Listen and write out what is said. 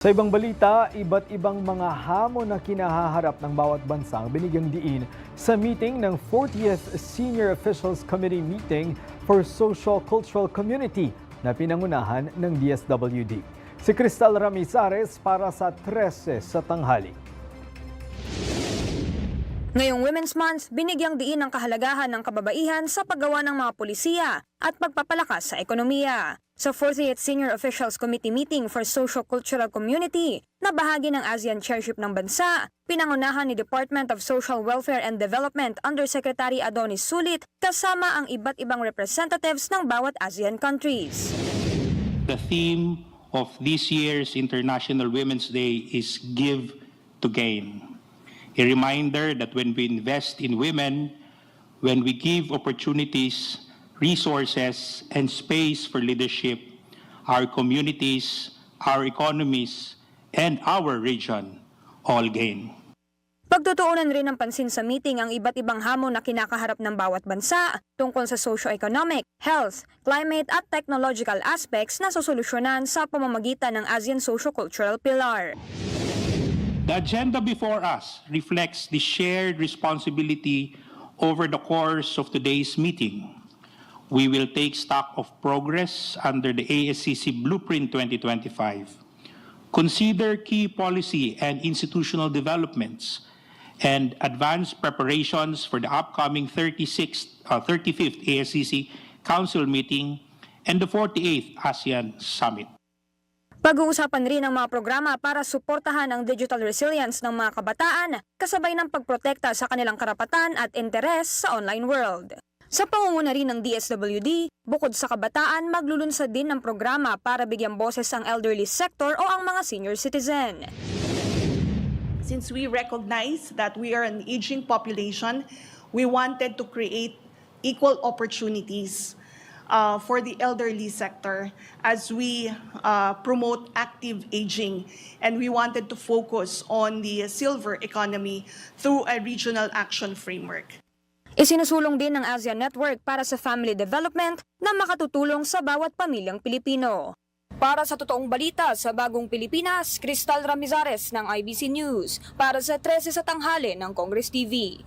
Sa ibang balita, iba't ibang mga hamon na kinahaharap ng bawat bansa ang binigyang diin sa meeting ng 40th Senior Officials Committee Meeting for Social-Cultural Community na pinangunahan ng DSWD. Si Cristal Ramizares para sa 13 sa tanghali. Ngayong Women's Month, binigyang diin ang kahalagahan ng kababaihan sa paggawa ng mga pulisiya at pagpapalakas sa ekonomiya. Sa 40th Senior Officials Committee Meeting for Social-Cultural Community na bahagi ng ASEAN Chairship ng bansa, pinangunahan ni Department of Social Welfare and Development Undersecretary Adonis Sulit kasama ang iba't ibang representatives ng bawat ASEAN countries. The theme of this year's International Women's Day is Give to Gain. A reminder that when we invest in women, when we give opportunities, resources, and space for leadership, our communities, our economies, and our region all gain. Pagtutuunan rin ng pansin sa meeting ang iba't ibang hamon na kinakaharap ng bawat bansa tungkol sa socio-economic, health, climate at technological aspects na susolusyonan sa pamamagitan ng ASEAN Socio-Cultural Pillar. The agenda before us reflects the shared responsibility over the course of today's meeting. We will take stock of progress under the ASCC Blueprint 2025, consider key policy and institutional developments, and advance preparations for the upcoming 35th ASCC Council meeting and the 48th ASEAN Summit. Pag-uusapan rin ang mga programa para suportahan ang digital resilience ng mga kabataan kasabay ng pagprotekta sa kanilang karapatan at interes sa online world. Sa pangunguna rin ng DSWD, bukod sa kabataan, maglulunsad din ng programa para bigyang boses ang elderly sector o ang mga senior citizen. Since we recognize that we are an aging population, we wanted to create equal opportunities for the elderly sector as we promote active aging. And we wanted to focus on the silver economy through a regional action framework. Isinusulong din ng ASEAN Network para sa Family Development na makatutulong sa bawat pamilyang Pilipino. Para sa totoong balita sa Bagong Pilipinas, Cristal Ramizares ng IBC News para sa 13 sa tanghali ng Congress TV.